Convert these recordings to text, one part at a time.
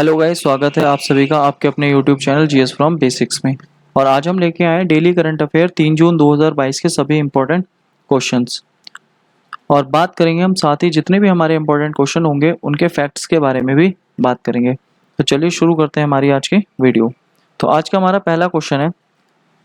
Hello guys, स्वागत है आप सभी का आपके अपने YouTube channel GS from basics में। और आज हम लेके आए हैं डेली करंट अफेयर 3 जून 2022 के सभी इंपॉर्टेंट क्वेश्चंस। और बात करेंगे हम साथ ही जितने भी हमारे इंपॉर्टेंट क्वेश्चन होंगे उनके फैक्ट्स के बारे में भी बात करेंगे। तो चलिए शुरू करते हैं हमारी आज की वीडियो। तो आज का हमारा पहला क्वेश्चन है,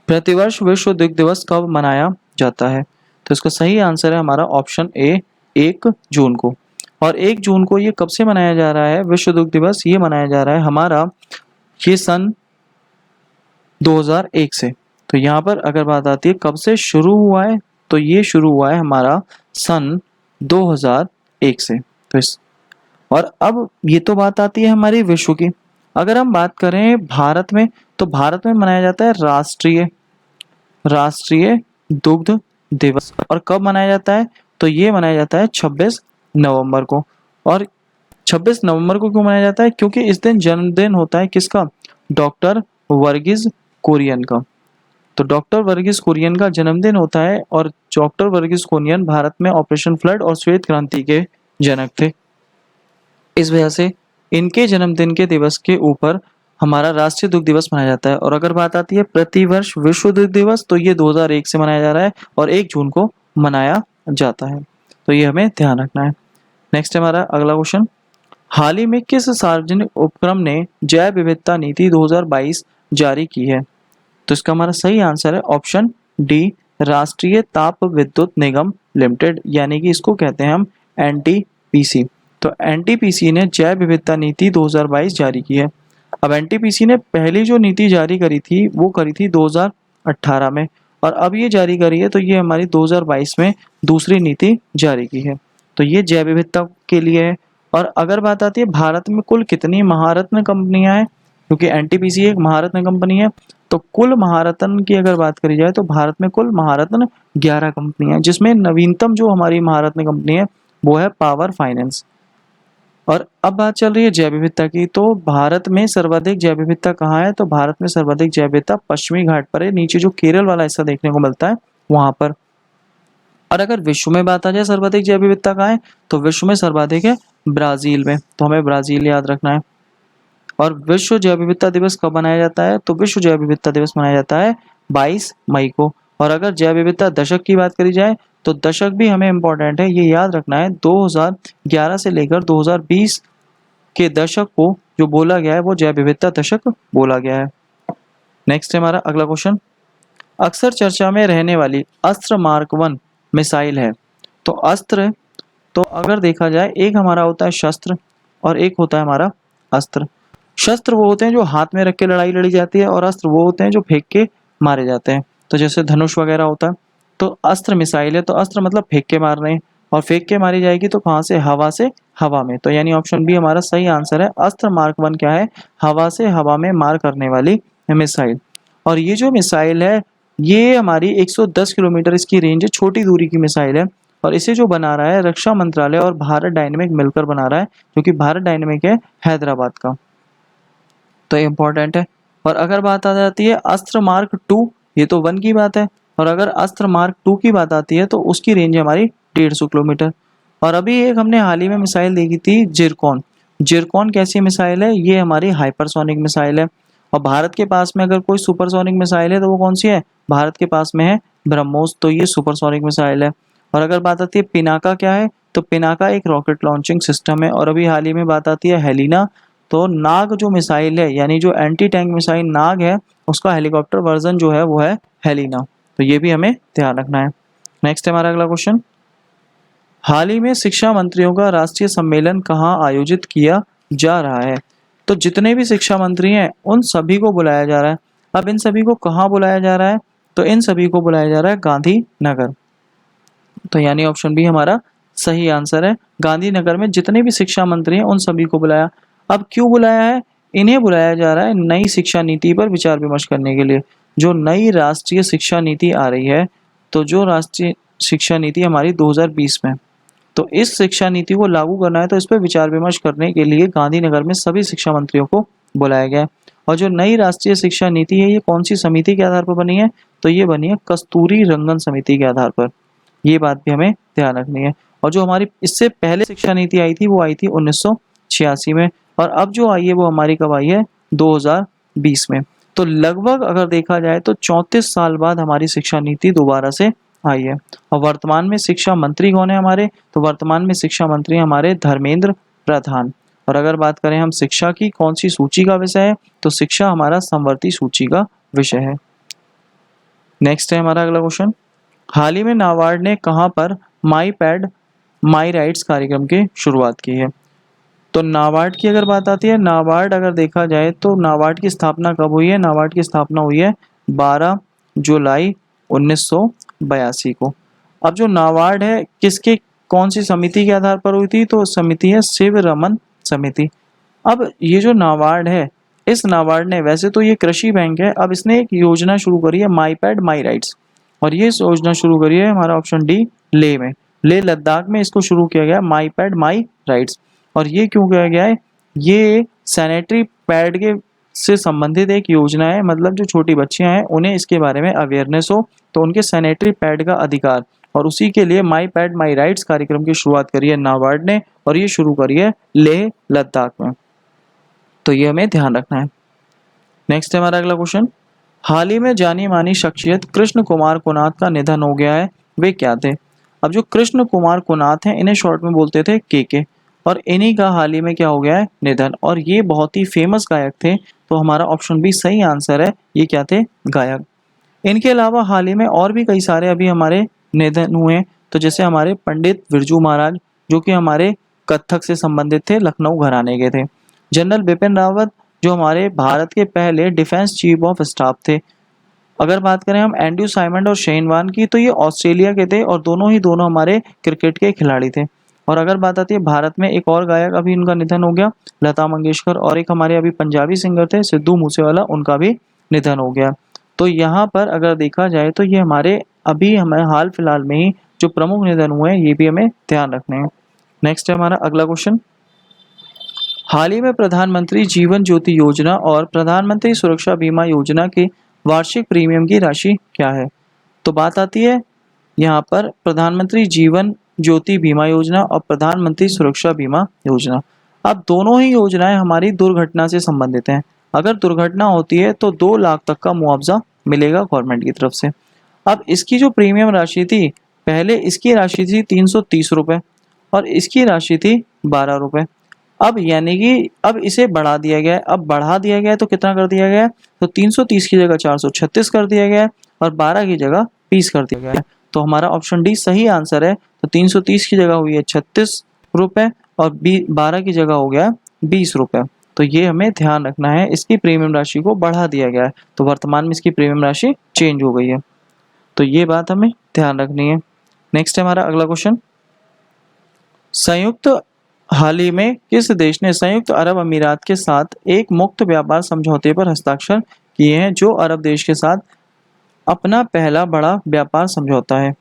प्रतिवर्ष विश्व दुग्ध दिवस कब मनाया जाता है? तो इसका सही आंसर है हमारा ऑप्शन ए, 1 जून को। और 1 जून को ये कब से मनाया जा रहा है विश्व दुग्ध दिवस? ये मनाया जा रहा है हमारा ये सन 2001 से। तो यहाँ पर अगर बात आती है कब से शुरू हुआ है, तो ये शुरू हुआ है हमारा सन 2001 से। तो इस और अब ये तो बात आती है हमारी विश्व की। अगर हम बात करें भारत में, तो भारत में मनाया जाता है राष्ट्रीय दुग्ध दिवस। और कब मनाया जाता है? तो ये मनाया जाता है 26 नवंबर को। और 26 नवंबर को क्यों मनाया जाता है? क्योंकि इस दिन जन्मदिन होता है किसका? डॉक्टर वर्गीज कुरियन का। तो डॉक्टर वर्गीज कुरियन का जन्मदिन होता है। और डॉक्टर वर्गीज कुरियन भारत में ऑपरेशन फ्लड और श्वेत क्रांति के जनक थे। इस वजह से इनके जन्मदिन के दिवस के ऊपर हमारा राष्ट्रीय दुग्ध दिवस मनाया जाता है। और अगर बात आती है प्रतिवर्ष विश्व दुग्ध दिवस, तो ये 2001 से मनाया जा रहा है और 1 जून को मनाया जाता है। तो ये हमें ध्यान रखना है। नेक्स्ट हमारा अगला क्वेश्चन, हाल ही में किस सार्वजनिक उपक्रम ने जैव विविधता नीति 2022 जारी की है? तो इसका हमारा सही आंसर है ऑप्शन डी, राष्ट्रीय ताप विद्युत निगम लिमिटेड, यानी कि इसको कहते हैं हम एनटीपीसी। तो एनटीपीसी ने जैव विविधता नीति 2022 जारी की है। अब एनटीपीसी ने पहली जो नीति जारी करी थी वो करी थी 2018 में, और अब ये जारी करी है तो ये हमारी 2022 में दूसरी नीति जारी की है। तो ये जैव विविधता के लिए है। और अगर बात आती है भारत में कुल कितनी महारत्न कंपनियां हैं, क्योंकि एनटीपीसी एक महारत्न कंपनी है, तो कुल महारत्न की अगर बात करी जाए तो भारत में कुल महारत्न 11 कंपनियां हैं, जिसमें नवीनतम जो हमारी महारत्न कंपनी है वो है पावर फाइनेंस। और अब बात चल रही है जैव विविधता की। तो भारत में सर्वाधिक जैव विविधता कहाँ है? तो भारत में सर्वाधिक जैव विविधता पश्चिमी घाट पर है, नीचे जो केरल वाला हिस्सा देखने को मिलता है वहां पर। और अगर विश्व में बात आ जाए सर्वाधिक जैव विविधता कहाँ है, तो विश्व में सर्वाधिक है ब्राजील में। तो हमें ब्राजील याद रखना है। और विश्व जैव विविधता दिवस कब मनाया जाता है? तो विश्व जैव विविधता दिवस मनाया जाता है 22 मई को। और अगर जैव विविधता दशक की बात करी जाए तो दशक भी हमें इम्पोर्टेंट है, ये याद रखना है 2011 से लेकर 2020 के दशक को जो बोला गया है वो जैव विविधता दशक बोला गया है। नेक्स्ट है हमारा अगला क्वेश्चन, अक्सर चर्चा में रहने वाली अस्त्र मार्क 1 मिसाइल है। तो अस्त्र, तो अगर देखा जाए एक हमारा होता है शस्त्र और एक होता है हमारा अस्त्र। शस्त्र वो होते हैं जो हाथ में रख के लड़ाई लड़ी जाती है, और अस्त्र वो होते हैं जो फेंक के मारे जाते हैं। तो जैसे धनुष वगैरह होता है। तो अस्त्र मिसाइल है, तो अस्त्र मतलब फेंक के मार रहे हैं, और फेंक के मारी जाएगी तो कहाँ से? हवा में। तो यानी ऑप्शन बी हमारा सही आंसर है। अस्त्र मार्क 1 क्या है? हवा से हवा में मार करने वाली मिसाइल। और ये जो मिसाइल है ये हमारी 110 किलोमीटर इसकी रेंज है, छोटी दूरी की मिसाइल है। और इसे जो बना रहा है रक्षा मंत्रालय और भारत डायनेमिक मिलकर बना रहा है, क्योंकि भारत डायनेमिक है हैदराबाद का। तो इम्पोर्टेंट है। और अगर बात आ जाती है अस्त्र मार्क 2, ये तो 1 की बात है। और अगर अस्त्र मार्क 2 की बात आती है तो उसकी रेंज है हमारी 150 किलोमीटर। और अभी एक हमने हाल ही में मिसाइल देखी थी जिरकॉन। जिरकॉन कैसी मिसाइल है? ये हमारी हाइपरसोनिक मिसाइल है। और भारत के पास में अगर कोई सुपरसोनिक मिसाइल है तो वो कौन सी है? भारत के पास में है ब्रह्मोस। तो ये सुपरसोनिक मिसाइल है। और अगर बात आती है पिनाका क्या है, तो पिनाका एक रॉकेट लॉन्चिंग सिस्टम है। और अभी हाल ही में बात आती है हेलिना। तो नाग जो मिसाइल है, यानी जो एंटी टैंक मिसाइल नाग है, उसका हेलीकॉप्टर वर्जन जो है वो है हेलिना। तो ये भी हमें ध्यान रखना है। नेक्स्ट है हमारा अगला क्वेश्चन, हाल ही में शिक्षा मंत्रियों का राष्ट्रीय सम्मेलन कहाँ आयोजित किया जा रहा है? तो जितने भी शिक्षा मंत्री हैं उन सभी को बुलाया जा रहा है। अब इन सभी को कहाँ बुलाया जा रहा है? तो इन सभी को बुलाया जा रहा है गांधीनगर। तो यानी ऑप्शन बी हमारा सही आंसर है। गांधीनगर में जितने भी शिक्षा मंत्री हैं उन सभी को बुलाया। अब क्यों बुलाया है? इन्हें बुलाया जा रहा है नई शिक्षा नीति पर विचार विमर्श करने के लिए। जो नई राष्ट्रीय शिक्षा नीति आ रही है, तो जो राष्ट्रीय शिक्षा नीति हमारी 2020 में, तो इस शिक्षा नीति को लागू करना है, तो इस पर विचार विमर्श करने के लिए गांधीनगर में सभी शिक्षा मंत्रियों को बुलाया गया है। और जो नई राष्ट्रीय शिक्षा नीति है ये कौन सी समिति के आधार पर बनी है? तो ये बनी है कस्तूरी रंगन समिति के आधार पर। ये बात भी हमें ध्यान रखनी है। और जो हमारी इससे पहले शिक्षा नीति आई थी वो आई थी 1986 में। और अब जो आई है वो हमारी कब आई है, 2020 में। तो लगभग अगर देखा जाए तो 34 साल बाद हमारी शिक्षा नीति दोबारा से आई है। और वर्तमान में शिक्षा मंत्री कौन है हमारे, तो वर्तमान में शिक्षा मंत्री हमारे धर्मेंद्र प्रधान। और अगर बात करें हम शिक्षा की कौन सी सूची का विषय है, तो शिक्षा हमारा समवर्ती सूची का विषय है। नेक्स्ट है हमारा अगला क्वेश्चन, हाल ही में नाबार्ड ने कहां पर माई पैड माई राइट्स कार्यक्रम की शुरुआत की है। तो नाबार्ड की अगर बात आती है, नाबार्ड अगर देखा जाए तो नाबार्ड की स्थापना कब हुई है, नाबार्ड की स्थापना हुई है 12 जुलाई 1982 को। अब जो नाबार्ड है किसके कौन सी समिति के आधार पर हुई थी, तो समिति है शिव रमन समिति। अब ये जो नाबार्ड है, इस नाबार्ड ने, वैसे तो ये कृषि बैंक है, अब इसने एक योजना शुरू करी है माई पैड माई राइट्स। और ये योजना शुरू करी है हमारा ऑप्शन डी लेह में, लेह लद्दाख में इसको शुरू किया गया माई पैड माई राइट्स। और ये क्यों किया गया है, ये सैनिटरी पैड के से संबंधित एक योजना है, मतलब जो छोटी बच्चियां हैं उन्हें इसके बारे में अवेयरनेस हो, तो उनके सैनिटरी पैड का अधिकार, और उसी के लिए माई पैड माई राइट्स कार्यक्रम की शुरुआत करी है नाबार्ड ने, और ये शुरू करी है लेह लद्दाख में। तो ये हमें ध्यान रखना है। नेक्स्ट है हमारा अगला क्वेश्चन, हाल ही में जानी मानी शख्सियत कृष्ण कुमार कुनाथ का निधन हो गया है, वे क्या थे। अब जो कृष्ण कुमार कुनाथ हैं इन्हें शॉर्ट में बोलते थे के, और इन्हीं का हाल ही में क्या हो गया है, निधन। और ये बहुत ही फेमस गायक थे, तो हमारा ऑप्शन बी सही आंसर है, ये क्या थे, गायक। इनके अलावा हाल ही में और भी कई सारे अभी हमारे निधन हुए, तो जैसे हमारे पंडित बिरजू महाराज जो कि हमारे कथक से संबंधित थे, लखनऊ घराने के थे। जनरल बिपिन रावत जो हमारे भारत के पहले डिफेंस चीफ ऑफ स्टाफ थे। अगर बात करें हम एंड्रयू साइमंड और शेन वार्न की, तो ये ऑस्ट्रेलिया के थे और दोनों हमारे क्रिकेट के खिलाड़ी थे। और अगर बात आती है भारत में, एक और गायक अभी उनका निधन हो गया, लता मंगेशकर, और एक हमारे अभी पंजाबी सिंगर थे सिद्धू मूसेवाला, उनका भी निधन हो गया। तो यहाँ पर अगर देखा जाए तो ये हमारे अभी हमें हाल फिलहाल में ही जो प्रमुख निधन हुए हैं, ये भी हमें ध्यान रखने हैं। नेक्स्ट है हमारा अगला क्वेश्चन, हाल ही में प्रधानमंत्री जीवन ज्योति योजना और प्रधानमंत्री सुरक्षा बीमा योजना के वार्षिक प्रीमियम की राशि क्या है। तो बात आती है यहाँ पर प्रधानमंत्री जीवन ज्योति बीमा योजना और प्रधानमंत्री सुरक्षा बीमा योजना। अब दोनों ही योजनाएं हमारी दुर्घटना से संबंधित हैं। अगर दुर्घटना होती है तो 2 लाख तक का मुआवजा मिलेगा गवर्नमेंट की तरफ से। अब इसकी जो प्रीमियम राशि थी, पहले इसकी राशि थी 330 रुपये और इसकी राशि थी 12 रुपये। अब यानी कि अब इसे बढ़ा दिया गया है। अब बढ़ा दिया गया है तो कितना कर दिया गया है, तो 330 की जगह 436 कर दिया गया है और 12 की जगह 20 कर दिया गया है। तो हमारा ऑप्शन डी सही आंसर है। तो 330 की जगह हुई है 36 रुपये और 12 की जगह हो गया 20 रुपये। तो ये हमें ध्यान रखना है, इसकी प्रीमियम राशि को बढ़ा दिया गया है, तो वर्तमान में इसकी प्रीमियम राशि चेंज हो गई है, तो ये बात हमें ध्यान रखनी है। नेक्स्ट है हमारा अगला क्वेश्चन, संयुक्त हाल ही में किस देश ने संयुक्त अरब अमीरात के साथ एक मुक्त व्यापार समझौते पर हस्ताक्षर किए हैं, जो अरब देश के साथ अपना पहला बड़ा व्यापार समझौता है।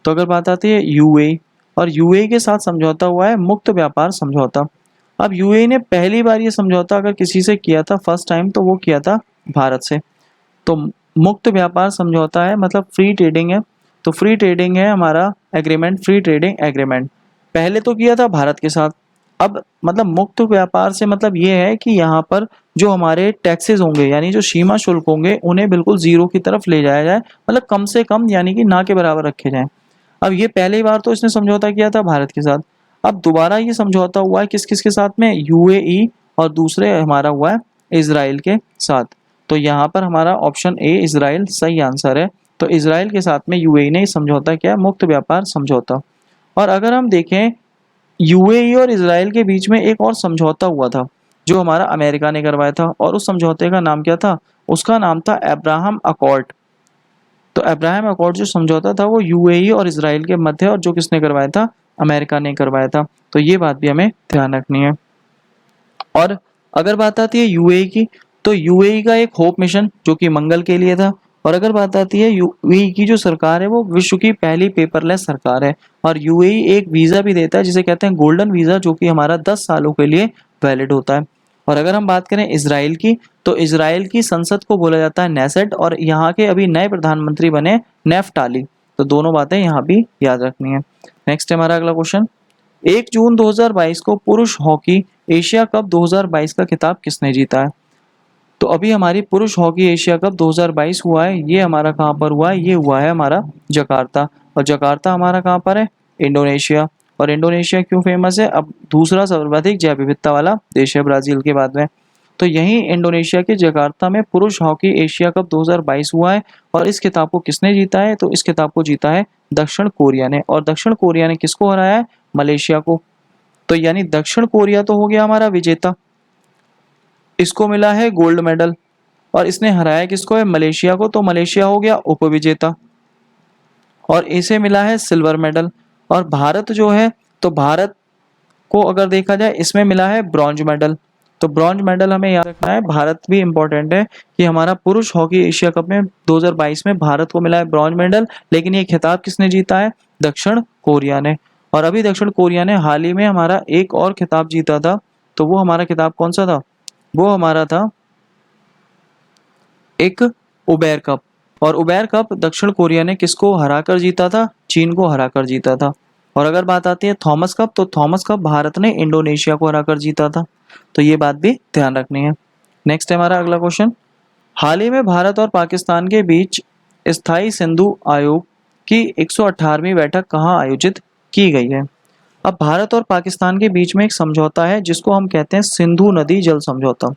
तो अगर बात आती है यूएई, और यूएई के साथ समझौता हुआ है मुक्त व्यापार समझौता। अब यूएई ने पहली बार ये समझौता अगर किसी से किया था फर्स्ट टाइम, तो वो किया था भारत से। तो मुक्त व्यापार समझौता है मतलब फ्री ट्रेडिंग है, तो फ्री ट्रेडिंग है हमारा एग्रीमेंट, फ्री ट्रेडिंग एग्रीमेंट। पहले तो किया था भारत के साथ। अब मतलब मुक्त व्यापार से मतलब ये है कि यहाँ पर जो हमारे टैक्सेस होंगे यानी जो सीमा शुल्क होंगे उन्हें बिल्कुल जीरो की तरफ ले जाया जाए, मतलब कम से कम यानी कि ना के बराबर रखे जाएं। अब ये पहली बार तो इसने समझौता किया था भारत के साथ, अब दोबारा ये समझौता हुआ है किस किस के साथ में, यूएई और दूसरे हमारा हुआ है इजराइल के साथ। तो यहाँ पर हमारा ऑप्शन ए इजराइल सही आंसर है। तो इजराइल के साथ में यूएई ने समझौता किया, मुक्त व्यापार समझौता। और अगर हम देखें यूएई और इजराइल के बीच में एक और समझौता हुआ था जो हमारा अमेरिका ने करवाया था, और उस समझौते का नाम क्या था, उसका नाम था अब्राहम अकॉर्ड। तो अब्राहम अकॉर्ड जो समझौता था वो यूएई और इजराइल के मध्य, और जो किसने करवाया था, अमेरिका ने करवाया था। तो ये बात भी हमें ध्यान रखनी है। और अगर बात आती है यूएई की, तो यूएई का एक होप मिशन जो कि मंगल के लिए था। और अगर बात आती है यूएई की जो सरकार है वो विश्व की पहली पेपरलेस सरकार है, और यूएई एक वीज़ा भी देता है जिसे कहते हैं गोल्डन वीज़ा, जो कि हमारा 10 सालों के लिए वैलिड होता है। और अगर हम बात करें इजराइल की, तो इजराइल की संसद को बोला जाता है नेसेट, और यहाँ के अभी नए प्रधानमंत्री बने नेफ्टाली। तो दोनों बातें यहाँ भी याद रखनी है। नेक्स्ट है हमारा अगला क्वेश्चन, 1 जून 2022 को पुरुष हॉकी एशिया कप 2022 का खिताब किसने जीता है? तो अभी हमारी पुरुष हॉकी एशिया कप 2022 हुआ है, ये हमारा कहाँ पर हुआ है? ये हुआ है हमारा जकार्ता। और जकार्ता हमारा कहाँ पर है? इंडोनेशिया। और इंडोनेशिया क्यों फेमस है? अब दूसरा सर्वाधिक जैव विविधता वाला देश है ब्राजील के बाद में। तो यहीं इंडोनेशिया के जकार्ता में पुरुष हॉकी एशिया कप 2022 हुआ है। और इस खिताब को किसने जीता है? तो इस खिताब को जीता है दक्षिण कोरिया ने। और दक्षिण कोरिया ने किसको हराया है? मलेशिया को। तो यानी दक्षिण कोरिया तो हो गया हमारा विजेता, इसको मिला है गोल्ड मेडल। और इसने हराया किसको है? मलेशिया को। तो मलेशिया हो गया उपविजेता और इसे मिला है सिल्वर मेडल। और भारत जो है, तो भारत को अगर देखा जाए इसमें मिला है ब्रॉन्ज मेडल। तो ब्रॉन्ज मेडल हमें याद रखना है, भारत भी इंपॉर्टेंट है कि हमारा पुरुष हॉकी एशिया कप में 2022 में भारत को मिला है ब्रॉन्ज मेडल। लेकिन ये खिताब किसने जीता है? दक्षिण कोरिया ने। और अभी दक्षिण कोरिया ने हाल ही में हमारा एक और खिताब जीता था। तो वो हमारा खिताब कौन सा था? वो हमारा था एक उबेर कप। और उबेर कप दक्षिण कोरिया ने किसको हराकर जीता था? चीन को हराकर जीता था। और अगर बात आती है थॉमस कप, तो थॉमस कप भारत ने इंडोनेशिया को हराकर जीता था। तो ये बात भी ध्यान रखनी है। नेक्स्ट है हमारा अगला क्वेश्चन। हाल ही में भारत और पाकिस्तान के बीच स्थायी सिंधु आयोग की 118वीं बैठक कहाँ आयोजित की गई है? अब भारत और पाकिस्तान के बीच में एक समझौता है जिसको हम कहते हैं सिंधु नदी जल समझौता।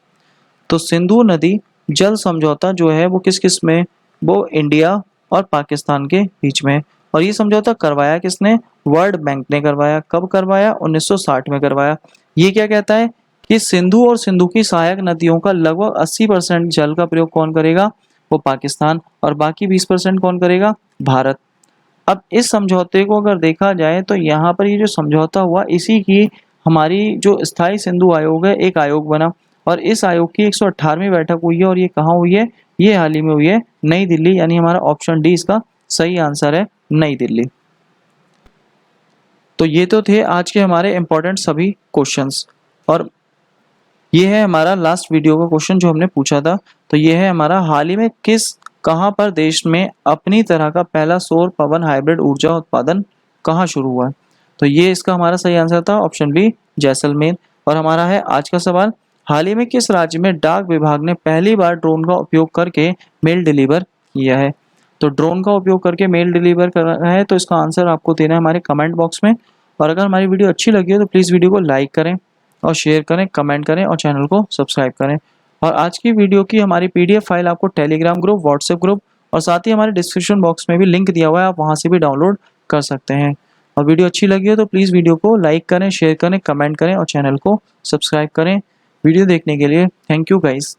तो सिंधु नदी जल समझौता जो है वो किस किस में? वो इंडिया और पाकिस्तान के बीच में। और ये समझौता करवाया किसने? वर्ल्ड बैंक ने करवाया। कब करवाया? 1960 में करवाया। ये क्या कहता है कि सिंधु और सिंधु की सहायक नदियों का लगभग 80% जल का प्रयोग कौन करेगा? वो पाकिस्तान। और बाकी 20% कौन करेगा? भारत। अब इस समझौते को अगर देखा जाए तो यहाँ पर ये जो समझौता हुआ, इसी की हमारी जो स्थायी सिंधु आयोग है एक आयोग बना। और इस आयोग की 118वीं बैठक हुई है। और ये कहाँ हुई है? ये हाल ही में हुई है नई दिल्ली। यानी हमारा ऑप्शन डी इसका सही आंसर है, नई दिल्ली। तो ये तो थे आज के हमारे इंपॉर्टेंट सभी क्वेश्चंस। और ये है हमारा लास्ट वीडियो का क्वेश्चन जो हमने पूछा था। तो ये है हमारा, हाल ही में कहाँ पर देश में अपनी तरह का पहला सौर पवन हाइब्रिड ऊर्जा उत्पादन कहाँ शुरू हुआ है? तो ये इसका हमारा सही आंसर था ऑप्शन बी, जैसलमेर। और हमारा है आज का सवाल, हाल ही में किस राज्य में डाक विभाग ने पहली बार ड्रोन का उपयोग करके मेल डिलीवर किया है? तो ड्रोन का उपयोग करके मेल डिलीवर कर रहा है, तो इसका आंसर आपको देना है हमारे कमेंट बॉक्स में। और अगर हमारी वीडियो अच्छी लगी हो तो प्लीज़ वीडियो को लाइक करें और शेयर करें, कमेंट करें और चैनल को सब्सक्राइब करें। और आज की वीडियो की हमारी पीडीएफ फाइल आपको टेलीग्राम ग्रुप, व्हाट्सएप ग्रुप और साथ ही हमारे डिस्क्रिप्शन बॉक्स में भी लिंक दिया हुआ है, आप वहाँ से भी डाउनलोड कर सकते हैं। और वीडियो अच्छी लगी हो तो प्लीज़ वीडियो को लाइक करें, शेयर करें, कमेंट करें और चैनल को सब्सक्राइब करें। वीडियो देखने के लिए थैंक यू गाइस।